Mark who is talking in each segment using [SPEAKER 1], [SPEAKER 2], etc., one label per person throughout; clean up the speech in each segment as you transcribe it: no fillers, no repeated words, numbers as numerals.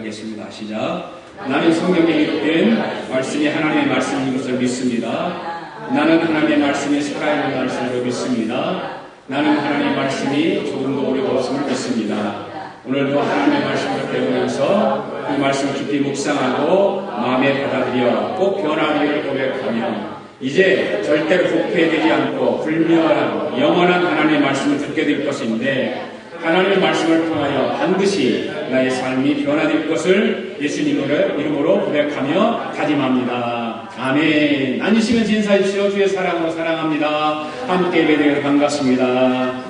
[SPEAKER 1] 하겠습니다. 시작. 나는 성경에 기록된 말씀이 하나님의 말씀인 것을 믿습니다. 나는 하나님의 말씀이 살아있는 말씀으로 믿습니다. 나는 하나님의 말씀이 조금도 오류가 없음을 믿습니다. 오늘도 하나님의 말씀을 배우면서 이 말씀을 깊이 묵상하고 마음에 받아들여 꼭 변화되기를 고백하며 이제 절대로 부패되지 않고 불멸하고 영원한 하나님의 말씀을 듣게 될 것인데 하나님의 말씀을 통하여 반드시 나의 삶이 변화될 것을 예수님의 이름으로 고백하며 다짐합니다. 아멘. 앉으시면서 인사해주시오. 주의 사랑으로 사랑합니다. 함께 예배드려 반갑습니다.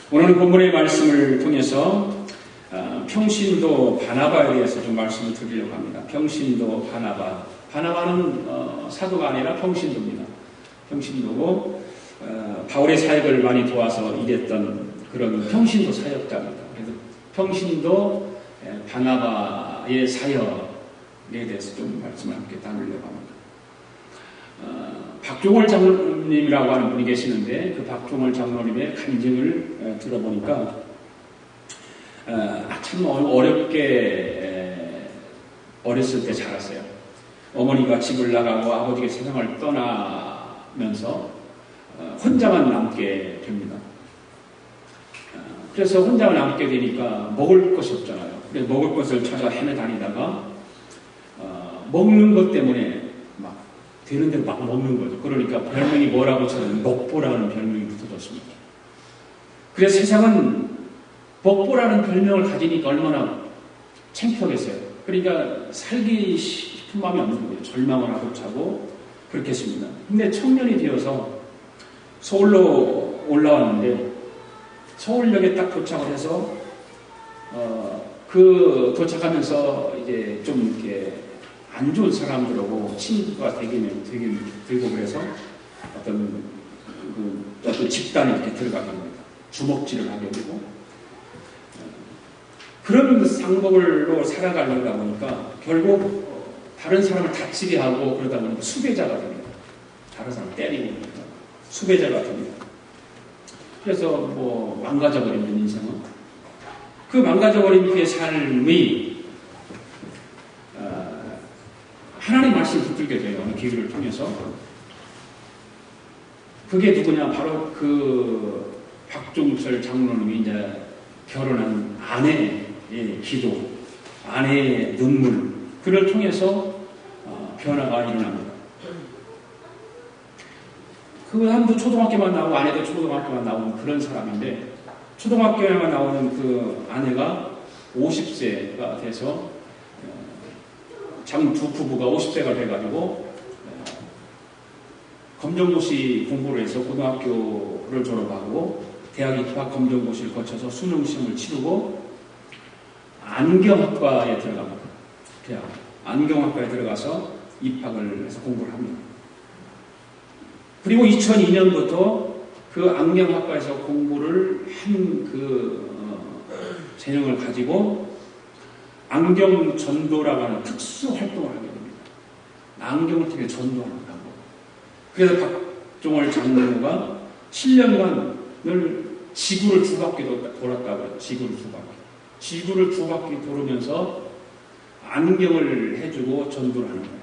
[SPEAKER 1] 오늘은 본문의 말씀을 통해서 평신도 바나바에 대해서 좀 말씀을 드리려고 합니다. 평신도 바나바. 바나바는 사도가 아니라 평신도입니다. 평신도고 바울의 사역을 많이 도와서 일했던 그런 평신도 사역자입니다. 그래서 평신도 바나바의 사역에 대해서 좀 말씀을 함께 나누려고 합니다. 박종월 장로님이라고 하는 분이 계시는데 그 박종월 장로님의 간증을 들어보니까 참 어렵게 어렸을 때 자랐어요. 어머니가 집을 나가고 아버지가 세상을 떠나면서 혼자만 남게 됩니다. 그래서 혼자만 남게 되니까 먹을 것이 없잖아요. 그래서 먹을 것을 찾아 헤매다니다가 먹는 것 때문에 막 되는 대로 막 먹는 거죠. 그러니까 별명이 뭐라고 저는 먹보라는 별명이 붙어졌습니다. 그래서 세상은 먹보라는 별명을 가지니까 얼마나 창피하겠어요. 그러니까 살기 싶은 마음이 없는 거예요. 절망을 하고 차고 그렇게 했습니다. 근데 청년이 되어서 서울로 올라왔는데 서울역에 딱 도착을 해서 그 도착하면서 이제 좀 이렇게 안 좋은 사람들하고 친구가 되고 그래서 어떤 집단에 이렇게 들어가게 됩니다. 주먹질을 하게 되고 그런 상법으로 살아가려다 보니까 결국 다른 사람을 다치게 하고 그러다 보니까 수배자가 됩니다. 다른 사람을 때리고 그러니까 수배자가 됩니다. 그래서 뭐 망가져버린 인생은 그 망가져버린 그의 삶이 하나님 말씀을 붙들게 돼요. 어느 기회를 통해서. 그게 누구냐? 바로 그 박종철 장로님이 이제 결혼한 아내의 기도, 아내의 눈물, 그를 통해서 변화가 일어납니다. 그 사람도 초등학교만 나오고 아내도 초등학교만 나오는 그런 사람인데 초등학교에만 나오는 그 아내가 50세가 돼서 두 부부가 50세가 돼가지고 검정고시 공부를 해서 고등학교를 졸업하고 대학 입학 검정고시를 거쳐서 수능 시험을 치르고 안경학과에 들어갑니다. 안경학과에 들어가서 입학을 해서 공부를 합니다. 그리고 2002년부터 그 안경학과에서 공부를 한 그 재능을 가지고 안경 전도라고 하는 특수 활동을 하게 됩니다. 안경을 통해 전도하는 거. 그래서 박종월 장로가 7년간을 지구를 두 바퀴 돌았다고요. 지구를 두 바퀴 돌으면서 안경을 해주고 전도를 하는 거예요.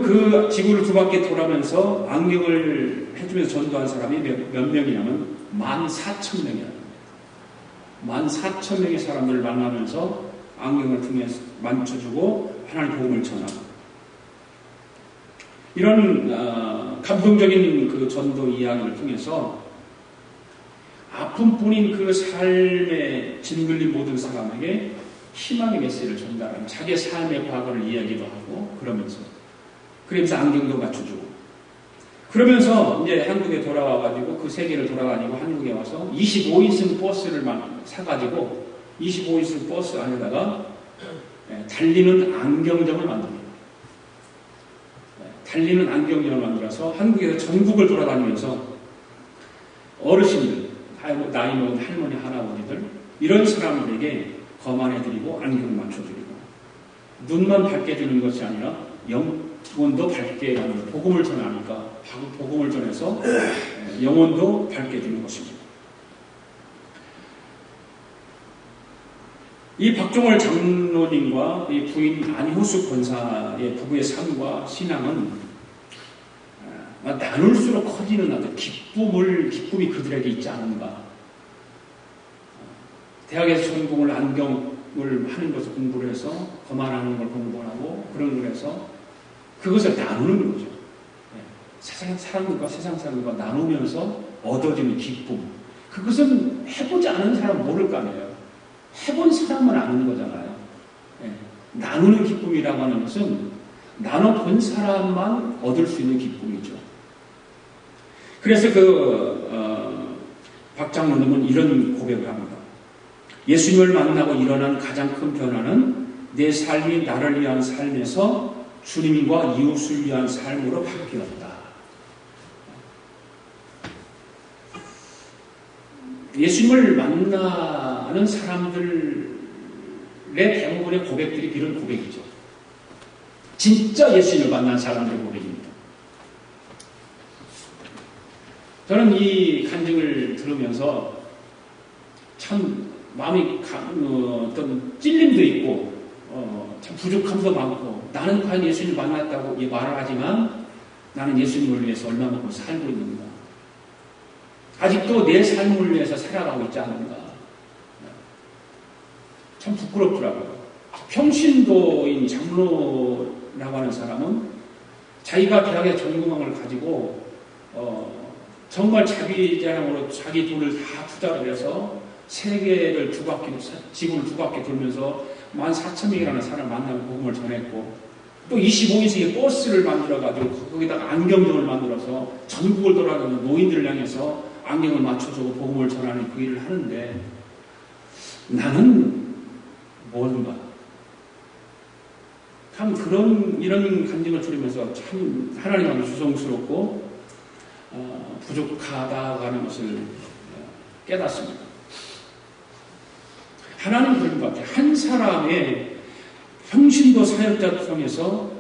[SPEAKER 1] 그 지구를 두 바퀴 돌아면서 안경을 해주면서 전도한 사람이 몇 명이냐면 14,000명이랍니다. 14,000명의 사람들을 만나면서 안경을 통해서 만져주고 하나님 복음을 전하고 이런 감동적인 그 전도 이야기를 통해서 아픔뿐인 그 삶에 짓눌린 모든 사람에게 희망의 메시지를 전달하는 자기의 삶의 과거를 이야기도 하고 그러면서 안경도 맞춰주고 그러면서 이제 한국에 돌아와가지고 그 세계를 돌아다니고 한국에 와서 25인승 버스를 사가지고 25인승 버스 안에다가 달리는 안경점을 만듭니다. 달리는 안경점을 만들어서 한국에서 전국을 돌아다니면서 어르신들, 나이 먹은 할머니, 할아버지들 이런 사람들에게 거만해드리고 안경 맞춰드리고 눈만 밝게 주는 것이 아니라 영혼도 밝게 하는 복음을 전하니까 복음을 전해서 영혼도 밝게 되는 것입니다. 이 박종월 장로님과 이 부인 안효수 권사의 부부의 삶과 신앙은 나눌수록 커지는 어떤 기쁨이 그들에게 있지 않은가. 대학에서 전공을 안경을 하는 것을 공부를 해서 거만하는 걸 공부하고 그런 걸 해서 그것을 나누는 거죠. 세상 사람들과 세상 사람들과 나누면서 얻어지는 기쁨. 그것은 해보지 않은 사람은 모를 거 아니에요. 해본 사람은 아는 거잖아요. 나누는 기쁨이라고 하는 것은 나눠본 사람만 얻을 수 있는 기쁨이죠. 그래서 박 장로님은 이런 고백을 합니다. 예수님을 만나고 일어난 가장 큰 변화는 내 삶이 나를 위한 삶에서 주님과 이웃을 위한 삶으로 바뀌었다. 예수님을 만나는 사람들의 대부분의 고백들이 이런 고백이죠. 진짜 예수님을 만난 사람들의 고백입니다. 저는 이 간증을 들으면서 참 마음이 어떤 찔림도 있고 참 부족함도 많고 나는 과연 예수님을 만났다고 말을 하지만 나는 예수님을 위해서 얼마만큼 살고 있는가. 아직도 내 삶을 위해서 살아가고 있지 않은가. 참 부끄럽더라고요. 평신도인 장로라고 하는 사람은 자기가 대학의 전공을 가지고 정말 자기 자랑으로 자기 돈을 다 투자를 해서 세계를 지구를 두 바퀴 돌면서 14,000명이라는 사람을 만나고 복음을 전했고 또 25인승의 버스를 만들어가지고 거기다가 안경점을 만들어서 전국을 돌아다니는 노인들을 향해서 안경을 맞춰주고 복음을 전하는 그 일을 하는데 나는 뭔가 참 이런 간증을 들으면서 참 하나님 앞에 주성스럽고 부족하다고 하는 것을 깨닫습니다. 하나님 그런 것 같아요. 한 사람의 평신도 사역자 통해서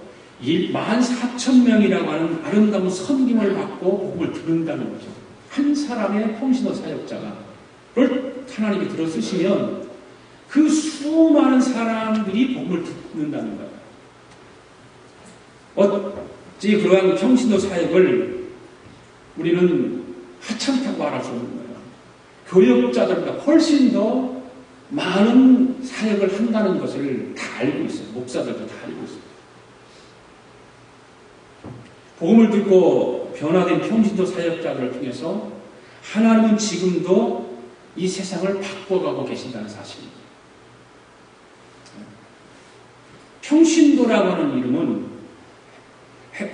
[SPEAKER 1] 14,000명이라고 하는 아름다운 섬김을 받고 복음을 듣는다는 거죠. 한 사람의 평신도 사역자를 하나님이 들어 쓰시면 그 수많은 사람들이 복음을 듣는다는 거예요. 어찌 그러한 평신도 사역을 우리는 하찮다고 말할 수 없는 거예요. 교역자들보다 훨씬 더 많은 사역을 한다는 것을 다 알고 있어요. 목사들도 다 알고 있어요. 복음을 듣고 변화된 평신도 사역자들을 통해서 하나님은 지금도 이 세상을 바꿔가고 계신다는 사실입니다. 평신도라고 하는 이름은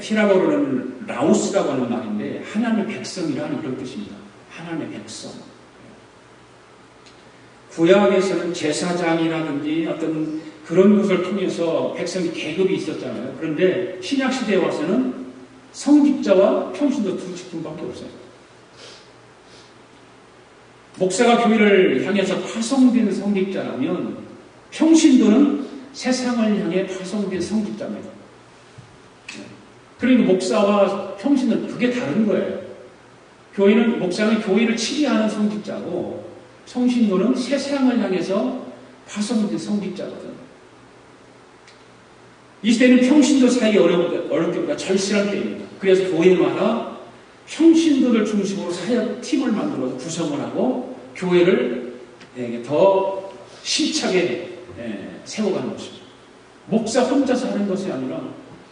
[SPEAKER 1] 히라보로는 라오스라고 하는 말인데 하나님의 백성이라는 그런 뜻입니다. 하나님의 백성. 구약에서는 제사장이라든지 어떤 그런 것을 통해서 백성이 계급이 있었잖아요. 그런데 신약시대에 와서는 성직자와 평신도 두 직분밖에 없어요. 목사가 교회를 향해서 파송된 성직자라면 평신도는 세상을 향해 파송된 성직자입니다. 그러니까 목사와 평신도는 그게 다른 거예요. 목사는 교회를 치리하는 성직자고 평신도는 세상을 향해서 파송된 성직자거든. 이 시대는 평신도 사역이 어려울 때보다 절실한 때입니다. 그래서 교회마다 평신도들 중심으로 사역팀을 만들어서 구성을 하고 교회를 더 힘차게 세워가는 것입니다. 목사 혼자서 하는 것이 아니라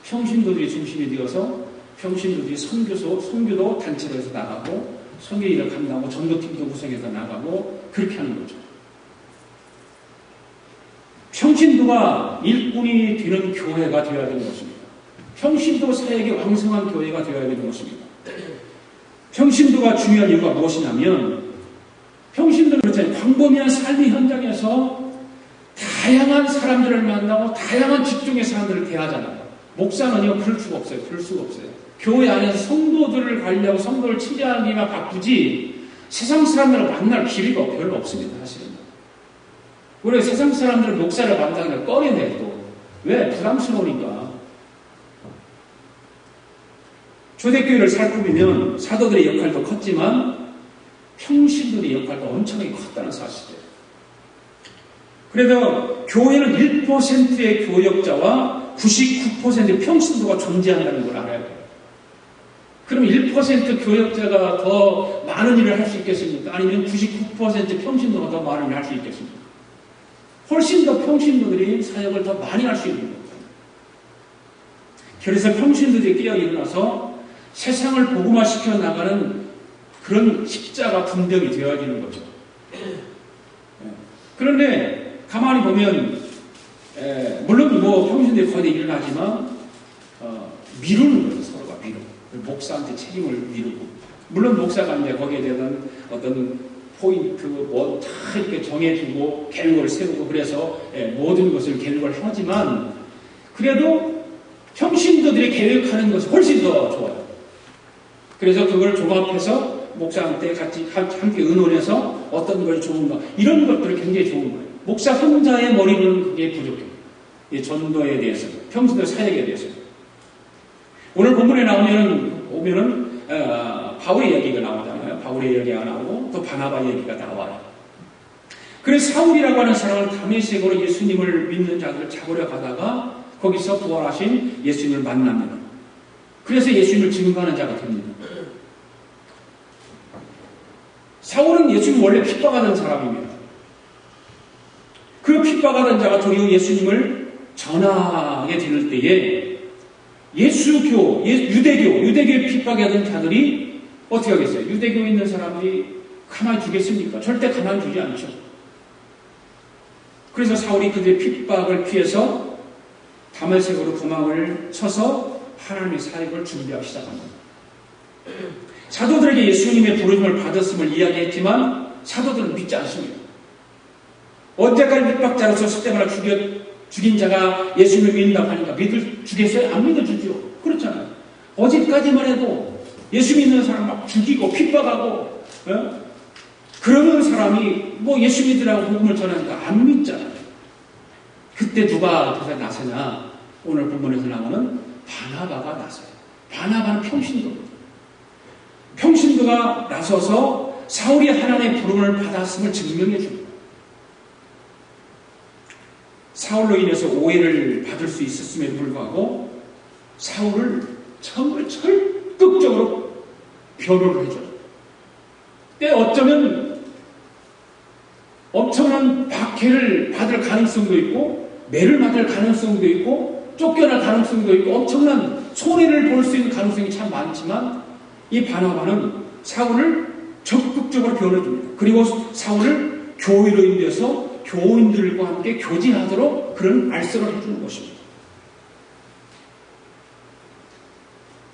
[SPEAKER 1] 평신도들이 중심이 되어서 평신도들이 선교도 단체로 해서 나가고 선교 일을 감당하고 전도팀도 구성해서 나가고 그렇게 하는 거죠. 평신도가 일꾼이 되는 교회가 되어야 되는 것입니다. 평신도 사역이 왕성한 교회가 되어야 되는 것입니다. 평신도가 중요한 이유가 무엇이냐면 평신도는 그렇잖아요. 광범위한 삶의 현장에서 다양한 사람들을 만나고 다양한 직종의 사람들을 대하잖아요. 목사는요 그럴 수가 없어요. 교회 안에서 성도들을 관리하고 성도를 치료하기만 바쁘지 세상 사람들을 만날 기회가 별로 없습니다. 사실은. 우리 세상 사람들은 목사를 만나기를 꺼려내 또. 왜? 부담스러우니까. 초대교회를 살펴보면 사도들의 역할도 컸지만 평신도의 역할도 엄청나게 컸다는 사실이에요. 그래서 교회는 1%의 교역자와 99%의 평신도가 존재한다는 걸 알아야 돼요. 그럼 1% 교역자가 더 많은 일을 할 수 있겠습니까? 아니면 99% 평신도가 더 많은 일을 할 수 있겠습니까? 훨씬 더 평신도들이 사역을 더 많이 할 수 있는 거예요. 그래서 평신도들이 깨어 일어나서 세상을 복음화시켜 나가는 그런 십자가 분명이 되어지는 거죠. 그런데 가만히 보면 물론 뭐 평신도에 거의 일어나지만 미루는 거예요. 서로가 미루고 목사한테 책임을 미루고 물론 목사가 이제 거기에 대한 어떤 포인트 뭐 다 이렇게 정해주고 계획을 세우고 그래서 모든 것을 계획을 하지만 그래도 평신도들이 계획하는 것이 훨씬 더 좋아요. 그래서 그걸 종합해서 목사한테 같이 함께 의논해서 어떤 것이 좋은가 이런 것들이 굉장히 좋은 거예요. 목사 혼자의 머리로는 그게 부족해요. 이 전도에 대해서 평신도 사역에 대해서 오늘 본문에 오면은 바울의 얘기가 나오잖아요. 바울의 얘기가 나오고 또 바나바 얘기가 나와요. 그래서 사울이라고 하는 사람은 다메섹으로 예수님을 믿는 자들을 잡으려 가다가 거기서 부활하신 예수님을 만납니다. 그래서 예수님을 증거하는 자가 됩니다. 사울은 예수님 원래 핍박하던 사람입니다. 그 핍박하던 자가 도리어 예수님을 전하게 될 때에 유대교에 핍박하던 자들이 어떻게 하겠어요? 유대교에 있는 사람들이 가만히 두겠습니까? 절대 가만히 두지 않죠. 그래서 사울이 그들의 핍박을 피해서 다메섹으로 도망을 쳐서 하나님의 사역을 준비하기 시작합니다. 사도들에게 예수님의 부르심을 받았음을 이야기했지만 사도들은 믿지 않습니다. 언제까지 핍박자로서 스데반을 죽인 자가 예수님을 믿는다고 하니까 주겠어요? 안 믿어주죠. 그렇잖아요. 어제까지만 해도 예수 믿는 사람 막 죽이고 핍박하고 그러는 사람이 뭐 예수 믿으라고 복음을 전하니까 안 믿잖아요. 그때 누가 그새 나서냐? 오늘 본문에서 나오는 바나바가 나서요. 바나바는 평신도입니다. 평신도가 나서서 사울이 하나님의 부름을 받았음을 증명해 줍니다. 사울로 인해서 오해를 받을 수 있었음에도 불구하고 사울을 정말 적극적으로 변호를 해줘요. 때 어쩌면 엄청난 박해를 받을 가능성도 있고 매를 맞을 가능성도 있고 쫓겨날 가능성도 있고 엄청난 손해를 볼 수 있는 가능성이 참 많지만 이 바나바는 사울을 적극적으로 변호해줍니다. 그리고 사울을 교회로 인도해서 교인들과 함께 교제하도록 그런 말씀을 해주는 것입니다.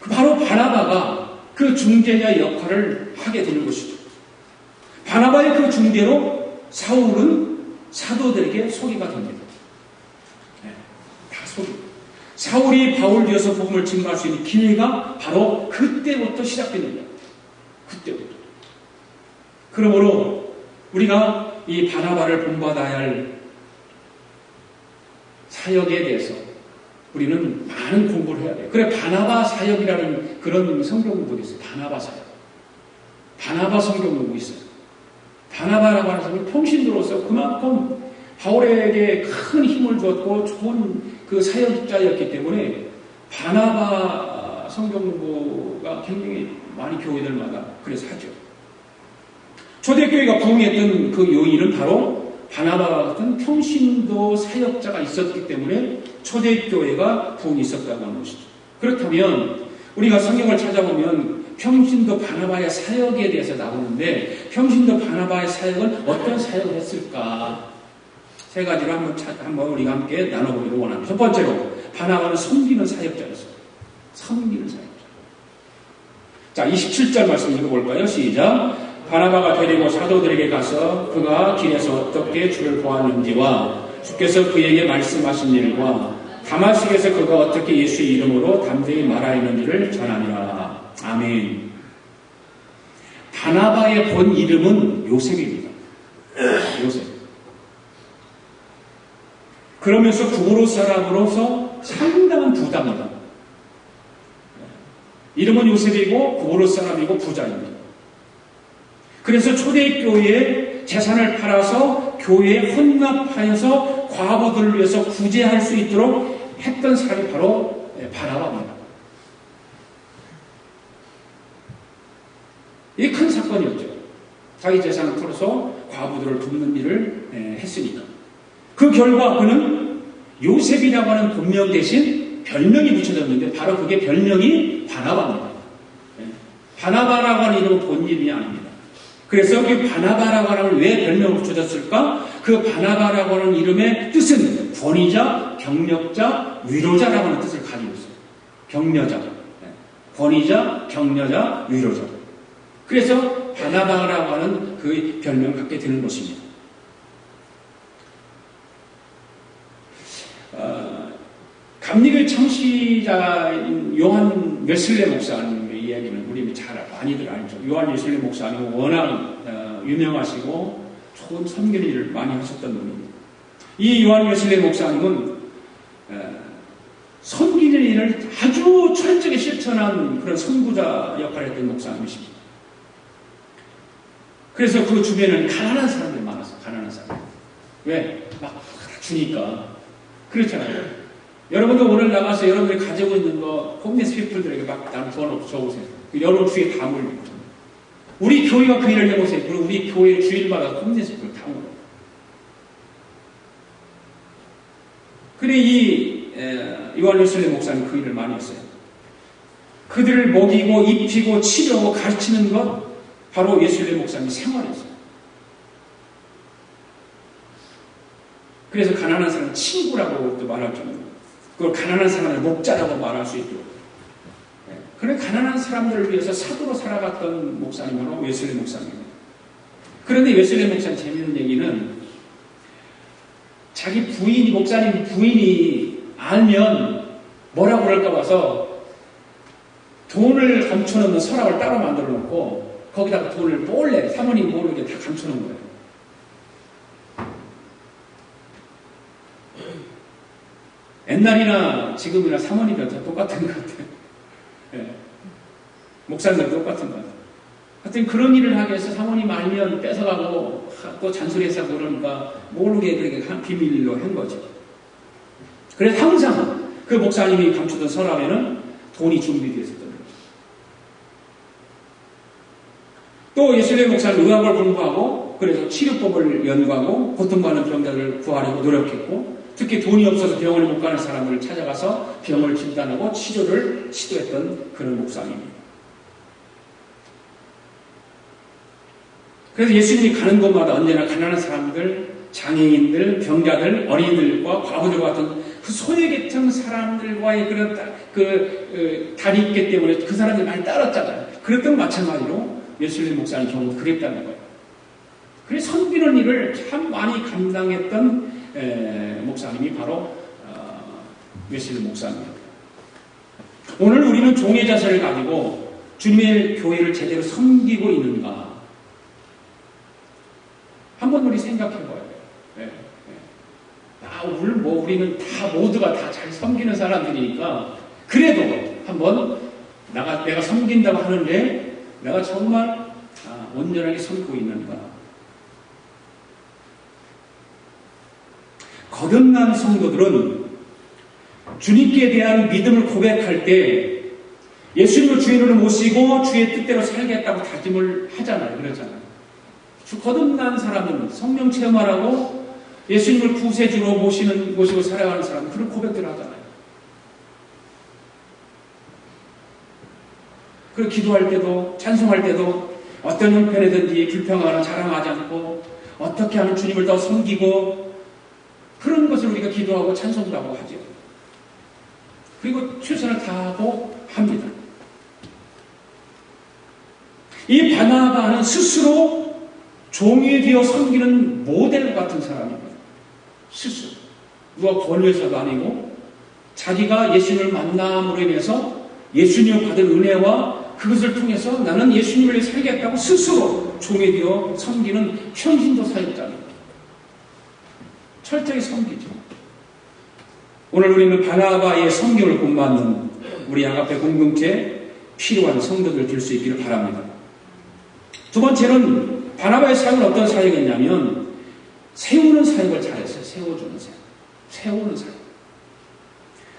[SPEAKER 1] 바로 바나바가 그 중재자 역할을 하게 되는 것이죠. 바나바의 그 중재로 사울은 사도들에게 소개가 됩니다. 다 소개입니다. 사울이 바울 뒤에서 복음을 증거할 수 있는 기회가 바로 그때부터 시작됩니다. 그때부터. 그러므로 우리가 이 바나바를 본받아야 할 사역에 대해서 우리는 많은 공부를 해야 돼요. 그래 바나바 사역이라는 그런 성경문도 있어요. 바나바 사역. 바나바 성경문도 있어요. 바나바라고 하는 사람은 평신도로서 그만큼 바울에게 큰 힘을 주었고 좋은 그 사역자였기 때문에 바나바 성경문고가 굉장히 많이 교회들마다 그래서 하죠. 초대교회가 부흥했던 그 요인은 바로 바나바와 같은 평신도 사역자가 있었기 때문에 초대교회가 부흥이 있었다고 하는 것이죠. 그렇다면 우리가 성경을 찾아보면 평신도 바나바의 사역에 대해서 나오는데 평신도 바나바의 사역은 어떤 사역을 했을까? 세 가지로 한번 우리가 함께 나눠보기를 원합니다. 첫 번째로 바나바는 섬기는 사역자였어요. 섬기는 사역자. 자, 27절 말씀 읽어볼까요? 시작. 바나바가 데리고 사도들에게 가서 그가 길에서 어떻게 주를 보았는지와 주께서 그에게 말씀하신 일과 다마섹에서 그가 어떻게 예수의 이름으로 담대히 말하였는지를 전하니라. 아멘. 바나바의 본 이름은 요셉입니다. 요셉. 그러면서 구부로 사람으로서 상당한 부담이다. 이름은 요셉이고 고르 사람이고 부자입니다. 그래서 초대교회에 재산을 팔아서 교회에 헌납하여서 과부들을 위해서 구제할 수 있도록 했던 사람이 바로 바나바입니다. 이게 큰 사건이었죠. 자기 재산을 털어서 과부들을 돕는 일을 했으니까. 그 결과 그는 요셉이라고 하는 본명 대신 별명이 붙여졌는데 바로 그게 별명이 바나바입니다. 바나바라고 하는 이름은 본 이름이 아닙니다. 그래서 그 바나바라고 하는 왜 별명을 붙여졌을까? 그 바나바라고 하는 이름의 뜻은 권위자, 경력자, 위로자라고 하는 뜻을 가지고 있어요. 격려자, 권위자, 격려자, 위로자. 그래서 바나바라고 하는 그 별명을 갖게 되는 것입니다. 감리교 창시자인 요한 웨슬레 목사님의 이야기는 우리 잘 많이들 알죠. 요한 웨슬레 목사님은 워낙 유명하시고 좋은 섬기는 일을 많이 하셨던 분입니다. 이 요한 웨슬레 목사님은 섬기는 일을 아주 철저하게 실천한 그런 선구자 역할을 했던 목사님이십니다. 그래서 그 주변에는 가난한 사람들이 많았어요. 가난한 사람. 왜? 막 주니까. 그렇잖아요. 여러분도 오늘 나가서 여러분들이 가지고 있는 거 홈리스 피플들에게 막 줘보세요. 여러분 주위에 다 몰리고. 우리 교회가 그 일을 해보세요. 그리고 우리 교회 주일마다 홈리스 피플 다 몰려요. 그래 이 요한 웨슬레 목사님 그 일을 많이 했어요. 그들을 먹이고 입히고 치료하고 가르치는 것 바로 웨슬레 목사님이 생활이었어요. 그래서 가난한 사람은 친구라고 또 말할 정도로 그걸 가난한 사람을 목자라고 말할 수 있도록. 그래 가난한 사람들을 위해서 사도로 살아갔던 목사님으로 웨슬레 목사님입니다. 그런데 웨슬레 목사님 재미있는 얘기는 자기 부인이 목사님 부인이 알면 뭐라고 그럴까 봐서 돈을 감춰놓는 서랍을 따로 만들어 놓고 거기다가 돈을 몰래 사모님 모르게 다 감춰놓은 거예요. 옛날이나 지금이나 사모님이 다 똑같은 것 같아요. 네. 목사님도 똑같은 것 같아요. 하여튼 그런 일을 하기 위해서 사모님 알면 뺏어가고 또 잔소리해서 그러니까 모르게 그렇게 비밀로 한 거죠. 그래서 항상 그 목사님이 감추던 서랍에는 돈이 준비되어 있었던 거죠. 또 웨슬레 목사는 의학을 공부하고 그래서 치료법을 연구하고 고통받는 병자들을 구하려고 노력했고 특히 돈이 없어서 병원에 못 가는 사람들을 찾아가서 병을 진단하고 치료를 시도했던 그런 목사님입니다. 그래서 예수님이 가는 곳마다 언제나 가난한 사람들, 장애인들, 병자들, 어린이들과 과부들과 같은 그 소외계층 사람들과의 그런 달이 있기 때문에 그 사람들이 많이 따랐잖아요. 그랬던 마찬가지로 예수님 목사님 경우도 그랬다는 거예요. 그래서 섬기는 일을 참 많이 감당했던 목사님이 바로 웨슬레 목사님입니다. 오늘 우리는 종의 자세를 가지고 주님의 교회를 제대로 섬기고 있는가? 한번 우리 생각해봐야 돼요. 우리는 다 모두가 다 잘 섬기는 사람들이니까 그래도 한번 내가 섬긴다고 하는데 내가 정말 온전하게 섬기고 있는가? 거듭난 성도들은 주님께 대한 믿음을 고백할 때 예수님을 주인으로 모시고 주의 뜻대로 살겠다고 다짐을 하잖아요. 그러잖아요. 거듭난 사람은 성령 체험하라고 예수님을 구세주로 모시고 살아가는 사람은 그런 고백들을 하잖아요. 그리고 기도할 때도 찬송할 때도 어떤 형편이든지 불평하거나 자랑하지 않고 어떻게 하면 주님을 더 섬기고 그런 것을 우리가 기도하고 찬송도 하고 하죠. 그리고 최선을 다하고 합니다. 이 바나바는 스스로 종이 되어 섬기는 모델 같은 사람입니다. 스스로. 누가 권유해서도 아니고 자기가 예수님을 만남으로 인해서 예수님을 받은 은혜와 그것을 통해서 나는 예수님을 위해 살겠다고 스스로 종이 되어 섬기는 현신도 사역자입니다. 철저히 섬기죠. 오늘 우리는 바나바의 섬김을 본받는 우리 양앞의 공동체 필요한 성도들 될 수 있기를 바랍니다. 두 번째는 바나바의 사역은 어떤 사역이었냐면 세우는 사역을 잘했어요. 세워주는 사역. 세우는 사역.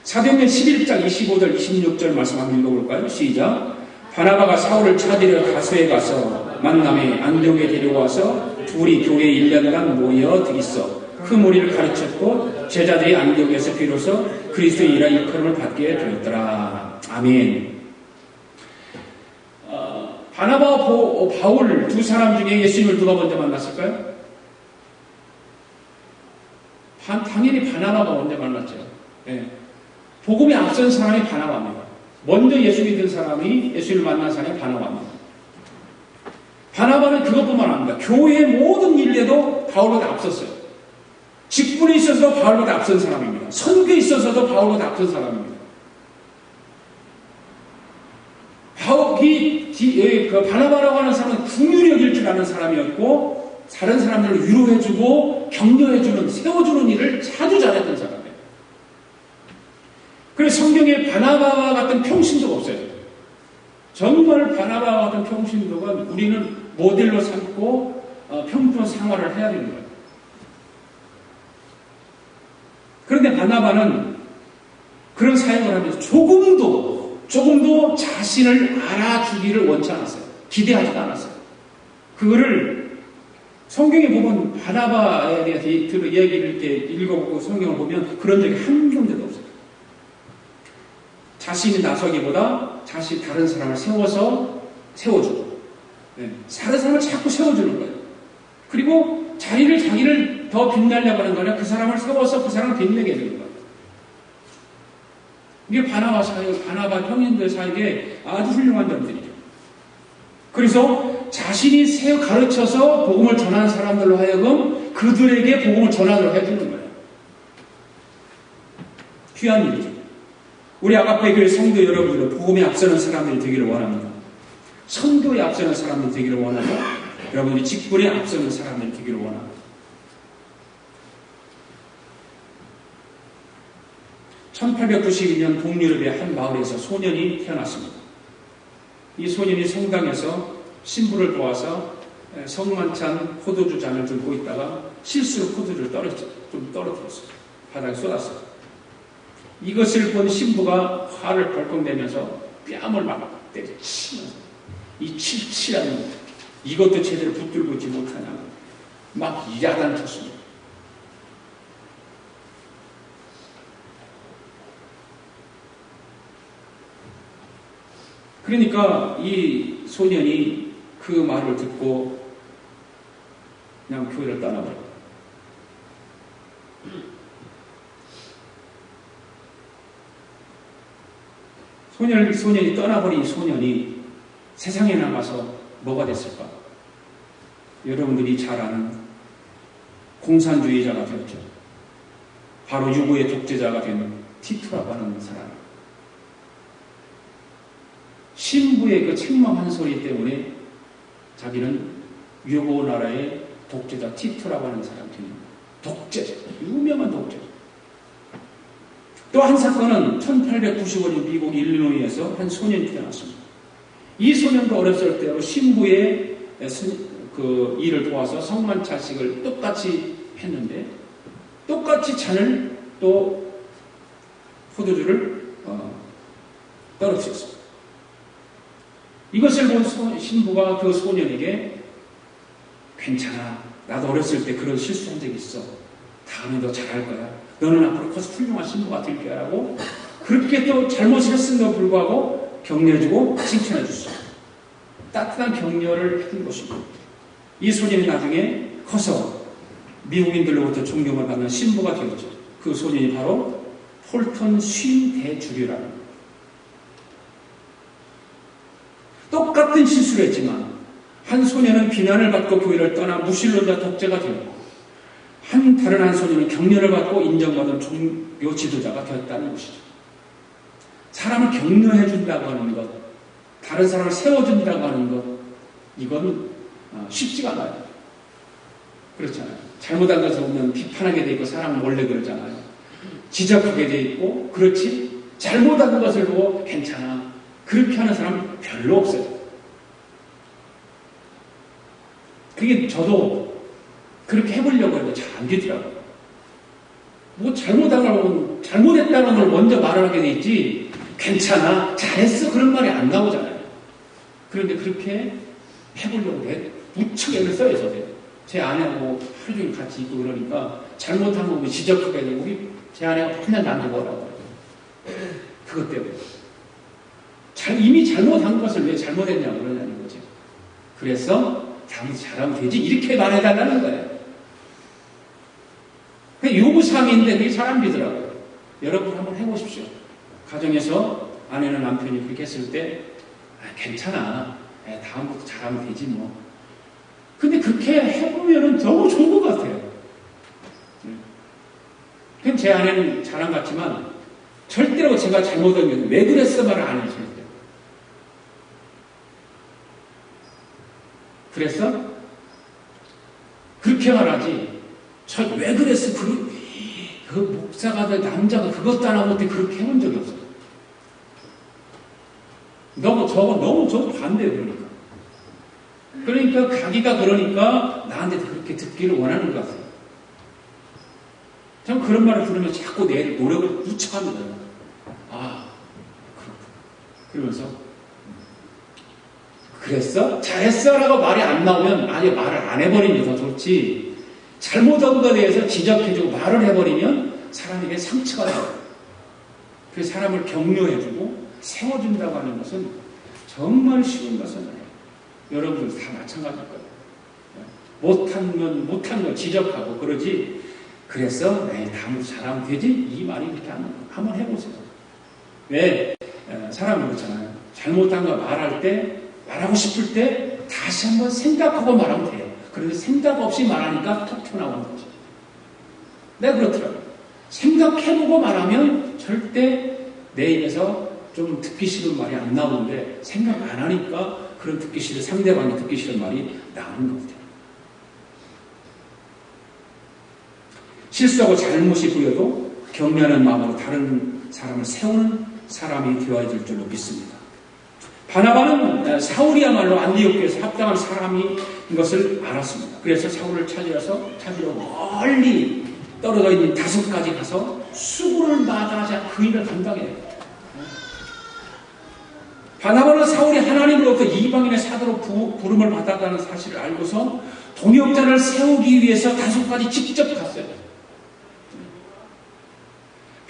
[SPEAKER 1] 사도행전 11장 25절 26절 말씀 한번 읽어볼까요? 시작. 바나바가 사울을 찾으려 다소에 가서 만남에 안디옥에 데려와서 둘이 교회에 1년간 모여 들이써 그 무리를 가르쳤고 제자들이 안디옥에서 비로소 그리스도의 일화 일컬음을 받게 되었더라. 아멘. 바나바와 바울 두 사람 중에 예수님을 누가 먼저 만났을까요? 당연히 바나바가 먼저 만났죠. 네. 복음에 앞선 사람이 바나바입니다. 먼저 예수 믿은 사람이 예수님을 만난 사람이 바나바입니다. 바나바는 그것뿐만 아닙니다. 교회의 모든 일에도 바울보다 앞섰어요. 직분에 있어서도 바울보다 앞선 사람입니다. 선교에 있어서도 바울보다 앞선 사람입니다. 바나바라고 하는 사람은 긍휼히 여길 줄 아는 사람이었고 다른 사람들을 위로해주고 격려해주는 세워주는 일을 자주 잘했던 사람이에요. 그래서 성경에 바나바와 같은 평신도가 없어요. 정말 바나바와 같은 평신도가 우리는 모델로 삼고 평소 생활을 해야 되는 거예요. 그런데 바나바는 그런 사역을 하면서 조금도 자신을 알아주기를 원치 않았어요. 기대하지도 않았어요. 그거를 성경에 보면 바나바에 대해서 이야기를 이렇게 읽어보고 성경을 보면 그런 적이 한 군데도 없어요. 자신이 나서기보다 다른 사람을 세워주고, 네. 다른 사람을 자꾸 세워주는 거예요. 그리고 자기를 더 빛나려고 하는 거냐, 그 사람을 세워서 그 사람을 빛내게 해주는 거예요. 이게 바나바 평신도의 사역에 아주 훌륭한 점들이죠. 그래서 자신이 가르쳐서 복음을 전하는 사람들로 하여금 그들에게 복음을 전하도록 해주는 거예요. 귀한 일이죠. 우리 아가페 교회 성도 여러분들은 복음에 앞서는 사람들이 되기를 원합니다. 선교에 앞서는 사람들이 되기를 원하고 여러분들이 직분에 앞서는 사람들이 되기를 원합니다. 1892년 동유럽의 한 마을에서 소년이 태어났습니다. 이 소년이 성당에서 신부를 보아서 성만찬 포도주 잔을 들고 있다가 실수로 포도주를 떨어뜨렸어요. 바닥에 쏟았어요. 이것을 본 신부가 화를 벌컥 내면서 뺨을 막 때려치면서 이 칠칠한 이것도 제대로 붙들고 있지 못하냐 막 야단쳤습니다. 그러니까 이 소년이 그 말을 듣고 그냥 교회를 떠나버렸다. 소년이 떠나버린 소년이 세상에 남아서 뭐가 됐을까? 여러분들이 잘 아는 공산주의자가 되었죠. 바로 유고의 독재자가 된 티투라고 하는 사람. 신부의 그 책망한 소리 때문에 자기는 유고 나라의 독재자 티투라고 하는 사람이 됩니다. 독재자, 유명한 독재자. 또 한 사건은 1895년 미국 일리노이에서 한 소년이 태어났습니다. 이 소년도 어렸을 때로 신부의 그 일을 도와서 성만찬식을 똑같이 했는데 똑같이 잔을 또 포도주를 떨어뜨렸습니다. 이것을 본 신부가 그 소년에게 괜찮아. 나도 어렸을 때 그런 실수한 적이 있어. 다음에 너 잘할 거야. 너는 앞으로 커서 훌륭한 신부가 될 거야. 라고 그렇게 또 잘못을 했음에도 불구하고 격려해주고 칭찬해 줬어요. 따뜻한 격려를 해준 것입니다. 이 소년이 나중에 커서 미국인들로부터 존경을 받는 신부가 되었죠. 그 소년이 바로 폴턴 쉰 대주류라는 거예요. 똑같은 실수를 했지만 한 소년은 비난을 받고 교회를 떠나 무신론자 독재가 되었고 다른 한 소년은 격려를 받고 인정받은 종교 지도자가 되었다는 것이죠. 사람을 격려해 준다고 하는 것, 다른 사람을 세워준다고 하는 것, 이건 쉽지가 않아요. 그렇잖아요. 잘못한 것을 보면 비판하게 돼 있고 사람은 원래 그러잖아요. 지적하게 돼 있고 그렇지 잘못한 것을 보고 괜찮아. 그렇게 하는 사람 별로 없어요. 그게 저도 그렇게 해보려고 해도 잘 안 되더라고요. 뭐 잘못하면 잘못했다는 걸 먼저 말을 하게 돼 있지, 괜찮아, 잘했어, 그런 말이 안 나오잖아요. 그런데 그렇게 해보려고 해. 무척 애를 써요, 저도. 제 아내하고 하루 종일 같이 있고 그러니까 잘못한 거 지적하게 되고, 제 아내가 맨날 나한테 뭐라고 해요. 그것 때문에. 이미 잘못한 것을 왜 잘못했냐고 그러냐는 거죠. 그래서 다음부터 잘하면 되지, 이렇게 말해달라는 거예요. 요구사항인데 그게 잘 안 되더라고요. 여러분 한번 해보십시오. 가정에서 아내는 남편이 그렇게 했을 때, 괜찮아, 다음부터 잘하면 되지 뭐. 근데 그렇게 해보면 너무 좋은 것 같아요. 그럼 제 아내는 자랑 같지만 절대로 제가 잘못하면 왜 그랬어 말을 안 해요. 절대. 그래서 그렇게 말하지, 왜 그랬어, 그 목사가 남자가 그것도 안 하고 그렇게 해본 적이 없어요. 저도 반대예요. 그러니까 가기가 그러니까 나한테 그렇게 듣기를 원하는 것 같아요. 전 그런 말을 들으면 자꾸 내 노력을 무척합니다. 그러면서 그랬어? 잘했어? 라고 말이 안 나오면 아예 말을 안 해버리는 게 더 좋지, 잘못한 것에 대해서 지적해주고 말을 해버리면 사람에게 상처가 돼요. 그래서 사람을 격려해주고 세워준다고 하는 것은 정말 쉬운 것은 아니에요. 여러분들 다 마찬가지일 거예요. 못한 건 지적하고 그러지, 그래서 다음부터 잘하면 되지, 이 말이 그렇게 한번 해보세요. 왜? 사람은 그렇잖아요. 잘못한 거 말하고 싶을 때 다시 한번 생각하고 말하면 돼요. 그런데 생각 없이 말하니까 톡 튀어나오는 거죠. 네, 그렇더라고요. 생각해보고 말하면 절대 내 입에서 좀 듣기 싫은 말이 안 나오는데, 생각 안 하니까 그런 상대방이 듣기 싫은 말이 나오는 것 같아요. 실수하고 잘못이 보여도 격려하는 마음으로 다른 사람을 세우는 사람이 되어야 될 줄로 믿습니다. 바나바는 사울이야말로 안디옥교에서 합당한 사람인 것을 알았습니다. 그래서 사울을 찾으러 멀리 떨어져 있는 다섯까지 가서 수고를 마다하자 그 일을 감당해요. 바나바는 사울이 하나님으로부터 이방인의 사도로 부름을 받았다는 사실을 알고서 동역자를 세우기 위해서 다섯까지 직접 갔어요.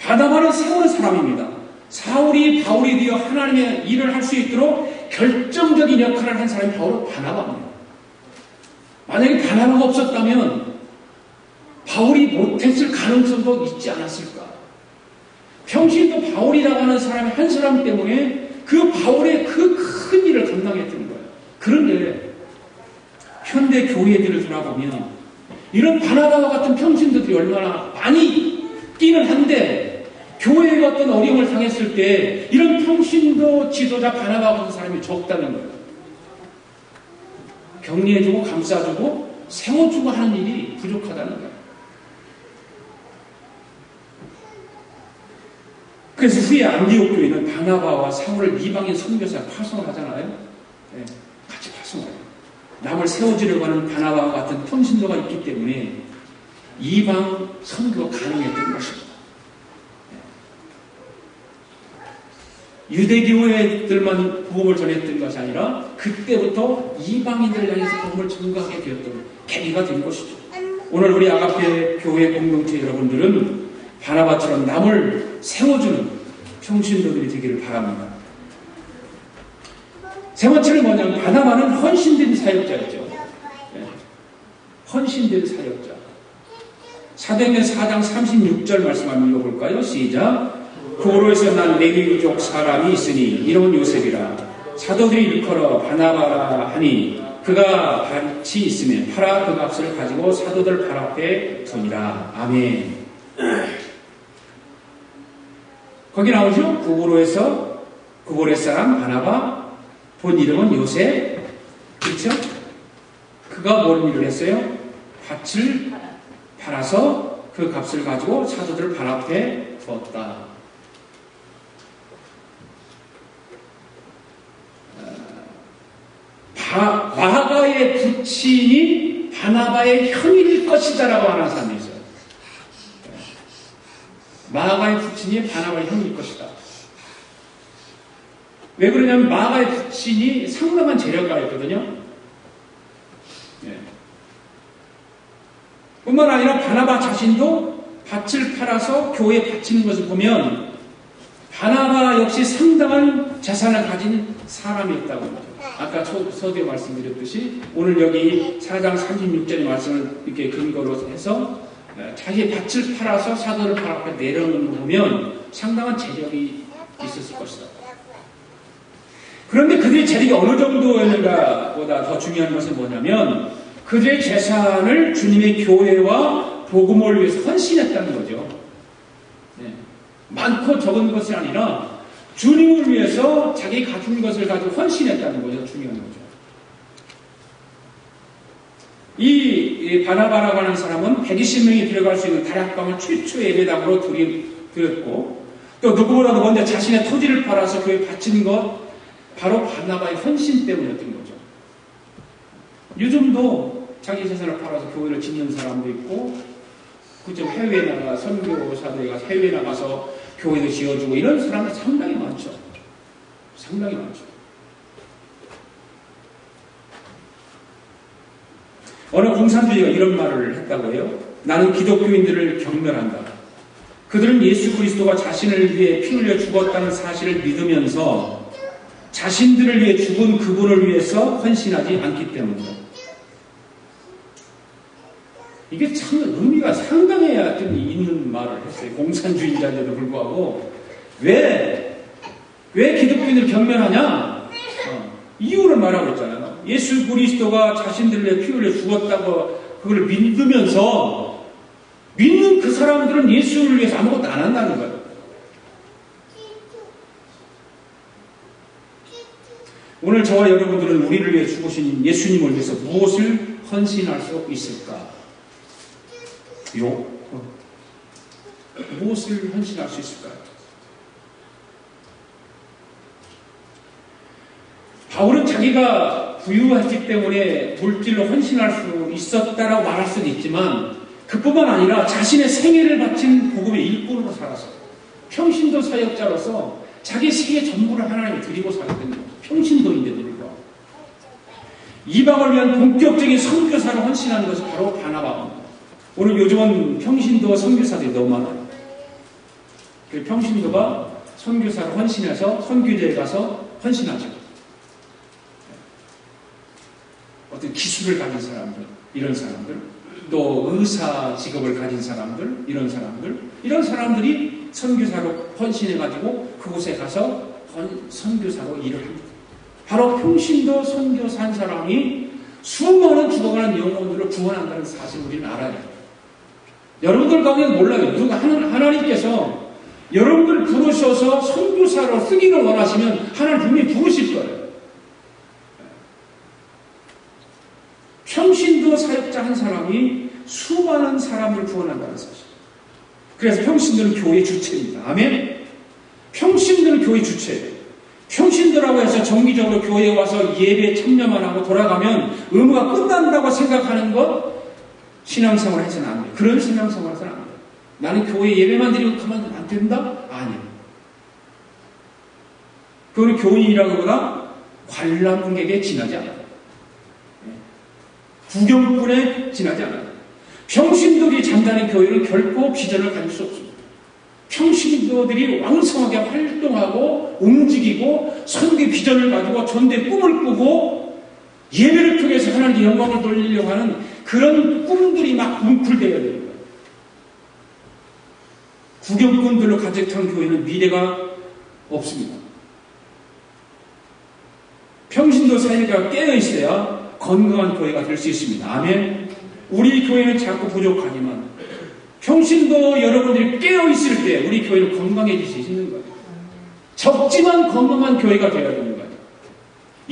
[SPEAKER 1] 바나바는 세우는 사람입니다. 사울이 바울이 되어 하나님의 일을 할 수 있도록 결정적인 역할을 한 사람이 바로 바나바입니다. 만약에 바나바가 없었다면 바울이 못했을 가능성도 있지 않았을까. 평신도 바울이라고 하는 사람이 한 사람 때문에 그 바울의 그 큰 일을 감당했던 거예요. 그런데 현대 교회들을 돌아보면 이런 바나바와 같은 평신도들이 얼마나 많이 있기는 한데, 교회가 어떤 어려움을 당했을 때 이런 평신도 지도자 바나바 같은 사람이 적다는 거예요. 격려해주고 감싸주고 세워주고 하는 일이 부족하다는 거예요. 그래서 후에 안디옥 교회는 바나바와 사울을 이방인 선교사에 파송을 하잖아요. 네, 같이 파송해요. 남을 세워주려고 하는 바나바와 같은 평신도가 있기 때문에 이방 선교가 가능했던 것입니다. 유대교회들만 복음을 전했던 것이 아니라 그때부터 이방인들 향해서 복음을 전가하게 되었던 계기가 된 것이죠. 오늘 우리 아가페 교회 공동체 여러분들은 바나바처럼 남을 세워주는 평신도들이 되기를 바랍니다. 세 번째는 뭐냐면 바나바는 헌신된 사역자였죠. 헌신된 사역자. 사도행전 4장 36절 말씀 한번 읽어볼까요? 시작. 고로에서 난 레위족 사람이 있으니 이름은 요셉이라. 사도들이 일컬어 바나바라 하니 그가 밭이 있으면 팔아 그 값을 가지고 사도들 발 앞에 두니라. 아멘. 거기 나오죠? 구고로의 사람 바나바, 본 이름은 요셉. 그렇죠? 그가 뭔 일을 했어요? 밭을 팔아서 그 값을 가지고 사도들 발 앞에 두었다. 마가의 부친이 바나바의 형일 것이다라고 하는 사람이 있어요. 마가의 부친이 바나바의 형일 것이다. 왜 그러냐면 마가의 부친이 상당한 재력가였거든요. 뿐만 아니라 바나바 자신도 밭을 팔아서 교회에 바치는 것을 보면 바나바 역시 상당한 재산을 가진 사람이었다고 합니다. 아까 서두에 말씀드렸듯이 오늘 여기 4장 36절의 말씀을 이렇게 근거로 해서 자기 밭을 팔아서 사도를 발 앞에 내려놓는 거 보면 상당한 재력이 있었을 것이다. 그런데 그들의 재력이 어느 정도였는가 보다 더 중요한 것은 뭐냐면 그들의 재산을 주님의 교회와 복음을 위해서 헌신했다는 거죠. 많고 적은 것이 아니라 주님을 위해서 자기 가진 것을 가지고 헌신했다는 거죠. 중요한 거죠. 이 바나바라고 하는 사람은 120명이 들어갈 수 있는 다락방을 최초 예배당으로 드렸고 또 누구보다도 먼저 자신의 토지를 팔아서 교회에 바친 것 바로 바나바의 헌신 때문이었던 거죠. 요즘도 자기 재산을 팔아서 교회를 짓는 사람도 있고 그좀 해외에 나가 선교사들이 가서 해외에 나가서 교회도 지어주고 이런 사람들 상당히 많죠. 상당히 많죠. 어느 공산주의가 이런 말을 했다고 해요. 나는 기독교인들을 경멸한다. 그들은 예수 그리스도가 자신을 위해 피 흘려 죽었다는 사실을 믿으면서 자신들을 위해 죽은 그분을 위해서 헌신하지 않기 때문이다. 이게 참 의미가 상당히 있는 말을 했어요. 공산주의자인데도 불구하고 왜 기독교인을 경멸하냐? 이유를 말하고 있잖아요. 예수 그리스도가 자신들을 위해 피 흘려 죽었다고 그걸 믿으면서 믿는 그 사람들은 예수를 위해서 아무것도 안 한다는 거예요. 오늘 저와 여러분들은 우리를 위해 죽으신 예수님을 위해서 무엇을 헌신할 수 있을까? 무엇을 헌신할 수 있을까요? 바울은 자기가 부유했기 때문에 물질로 헌신할 수 있었다라고 말할 수도 있지만 그뿐만 아니라 자신의 생애를 바친 복음의 일꾼으로 살았어요. 평신도 사역자로서 자기 생애 전부를 하나님께 드리고 살았던 거예요. 평신도인데도 불구하고 이방을 위한 본격적인 선교사로 헌신하는 것이 바로 바나바입니다. 오늘 요즘은 평신도 선교사들이 너무 많아요. 그 평신도가 선교사로 헌신해서 선교제에 가서 헌신하죠. 어떤 기술을 가진 사람들, 이런 사람들, 또 의사 직업을 가진 사람들, 이런 사람들이 선교사로 헌신해가지고 그곳에 가서 선교사로 일을 합니다. 바로 평신도 선교사 한 사람이 수많은 죽어가는 영혼들을 구원한다는 사실을 우리는 알아야 돼요. 여러분들 가운데는 몰라요. 누가 하나님께서 여러분들을 부르셔서 선교사로 쓰기를 원하시면 하나님 분명히 부르실 거예요. 평신도 사역자 한 사람이 수많은 사람을 구원한다는 사실. 그래서 평신도는 교회 주체입니다. 아멘? 평신도는 교회 주체예요. 평신도라고 해서 정기적으로 교회에 와서 예배에 참여만 하고 돌아가면 의무가 끝난다고 생각하는 것 신앙생활을 해서는 안 돼요. 그런 신앙생활을 해서는 안 돼요. 나는 교회 예배만 드리고 가면 안 된다? 아니에요. 그거는 교인이라기보다 관람객에 지나지 않아요. 구경꾼에 지나지 않아요. 평신도들이 잠자는 교회는 결코 비전을 가질 수 없습니다. 평신도들이 왕성하게 활동하고 움직이고 선교의 비전을 가지고 전도의 꿈을 꾸고 예배를 통해서 하나님께 영광을 돌리려고 하는 그런 꿈들이 막 뭉클되어야 되는 거예요. 구경꾼들로 가득 찬 교회는 미래가 없습니다. 평신도 사역자가 깨어있어야 건강한 교회가 될 수 있습니다. 아멘. 우리 교회는 자꾸 부족하지만 평신도 여러분들이 깨어있을 때 우리 교회는 건강해질 수 있는 거예요. 적지만 건강한 교회가 되어야 되는 거예요.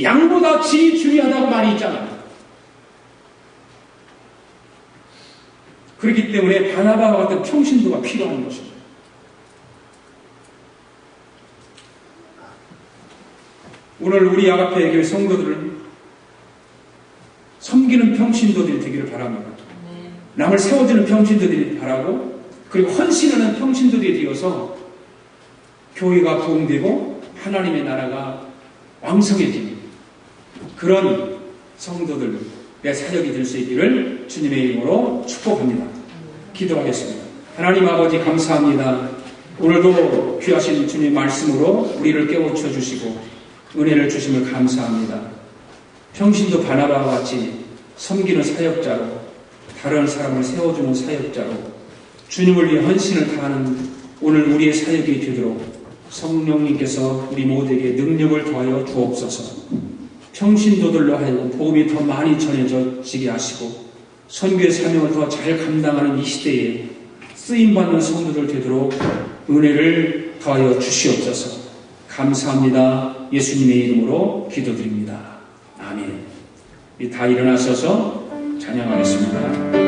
[SPEAKER 1] 양보다 질이 중요하다고 말이 있잖아요. 그렇기 때문에 바나바와 같은 평신도가 필요한 것입니다. 오늘 우리 아가페 교회 성도들은 평신도들이 되기를 바랍니다. 남을 세워주는 평신도들이 바라고, 그리고 헌신하는 평신도들이 되어서 교회가 부흥되고 하나님의 나라가 왕성해지는 그런 성도들의 사역이 될 수 있기를 주님의 이름으로 축복합니다. 기도하겠습니다. 하나님 아버지 감사합니다. 오늘도 귀하신 주님의 말씀으로 우리를 깨우쳐 주시고 은혜를 주심을 감사합니다. 평신도 바나바와 같이 섬기는 사역자로, 다른 사람을 세워주는 사역자로, 주님을 위해 헌신을 다하는 오늘 우리의 사역이 되도록 성령님께서 우리 모두에게 능력을 더하여 주옵소서. 평신도들로 하여금 복음이 더 많이 전해지게 하시고 선교의 사명을 더 잘 감당하는 이 시대에 쓰임받는 성도들 되도록 은혜를 더하여 주시옵소서. 감사합니다. 예수님의 이름으로 기도드립니다. 아멘. 다 일어나셔서 찬양하겠습니다.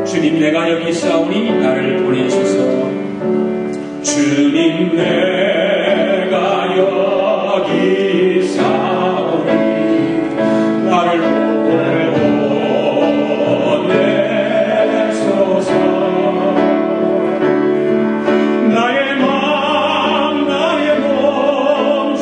[SPEAKER 1] 주님 내가 여기 있사오니 나를 보내소서. 주님 내가 여기 있사오니 나를 보내소서. 나의 마음 나의 몸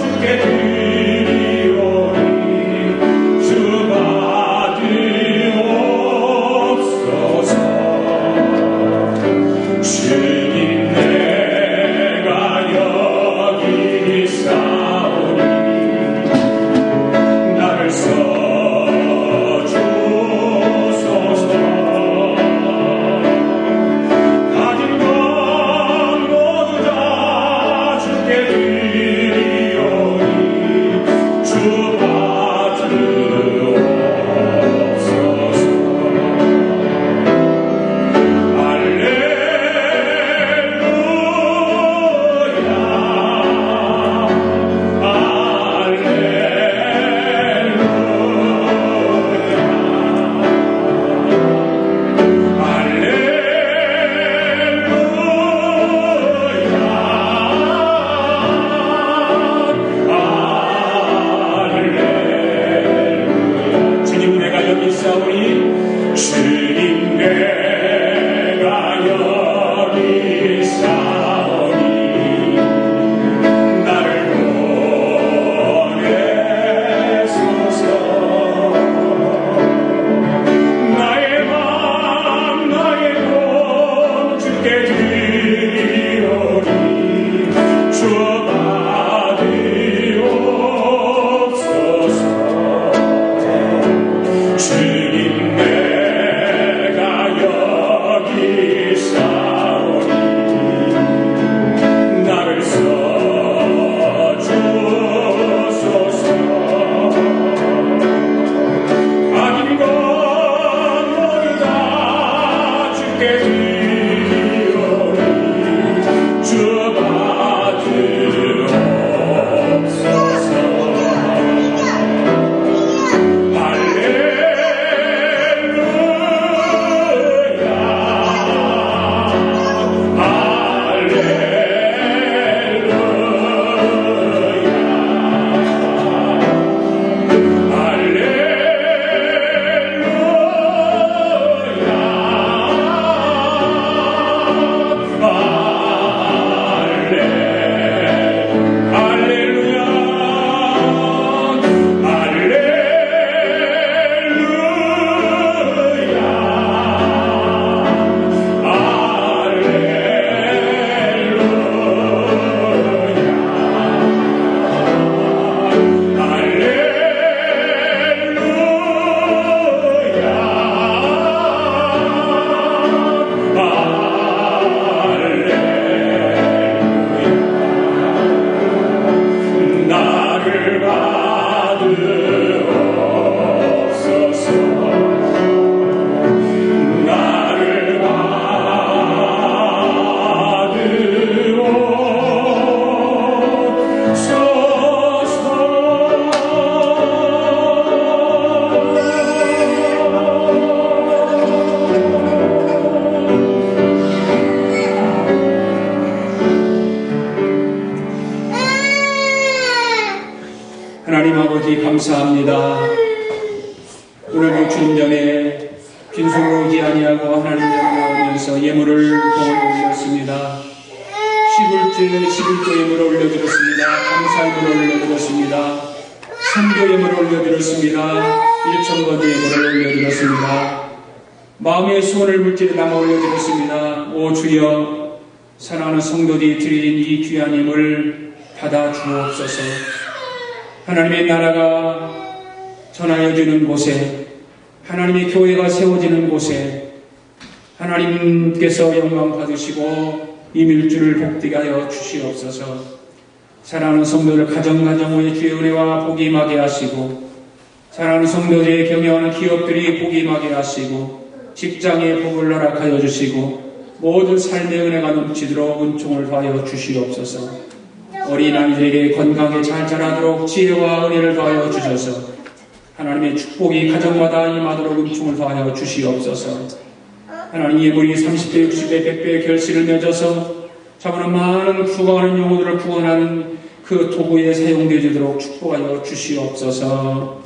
[SPEAKER 1] 하나님 아버지 감사합니다. 오늘도 주님 전에 빈손으로 오지 아니하고 하나님 전에 나오면서 예물을 봉을 올렸습니다. 11조 예물을 올려드렸습니다. 감사 예물을 올려드렸습니다. 선교 예물을 올려드렸습니다. 1,000번 예물을 올려드렸습니다. 마음의 소원을 물질에 담아 올려드렸습니다. 오 주여, 사랑하는 성도들이 드린 이 귀한 예물을 받아 주옵소서. 하나님의 나라가 전하여지는 곳에, 하나님의 교회가 세워지는 곳에 하나님께서 영광 받으시고 이 밀주를 복되게 하여 주시옵소서. 사랑하는 성도들 가정가정의 주의 은혜와 복이 임하게 하시고, 사랑하는 성도들의 경영하는 기업들이 복이 임하게 하시고, 직장에 복을 허락하여 주시고, 모든 삶의 은혜가 넘치도록 은총을 더하여 주시옵소서. 어린아이들에게 건강에 잘 자라도록 지혜와 은혜를 더하여 주셔서 하나님의 축복이 가정마다 임하도록 은총을 더하여 주시옵소서. 하나님 예물이 30배, 60배, 100배의 결실을 맺어서 참으로 많은 죽어가는 영혼들을 구원하는 그 도구에 사용되도록 축복하여 주시옵소서.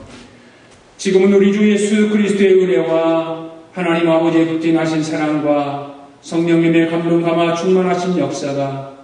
[SPEAKER 1] 지금은 우리 주 예수 그리스도의 은혜와 하나님 아버지의 극진하신 사랑과 성령님의 감동 감화 충만하신 역사가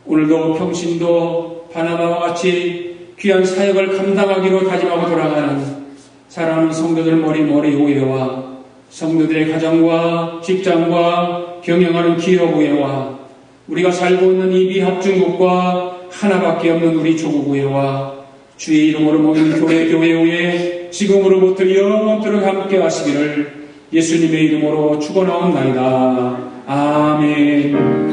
[SPEAKER 1] 오늘도 평신도 바나바와 같이 귀한 사역을 감당하기로 다짐하고 돌아가는 사랑하는 성도들 머리 우애와 성도들의 가정과 직장과 경영하는 기업 우애와 우리가 살고 있는 이 미합중국과 하나밖에 없는 우리 조국 우애와 주의 이름으로 모인 교회 우애 지금으로부터 영원토록 함께 하시기를 예수님의 이름으로 축원하옵나이다. 아멘.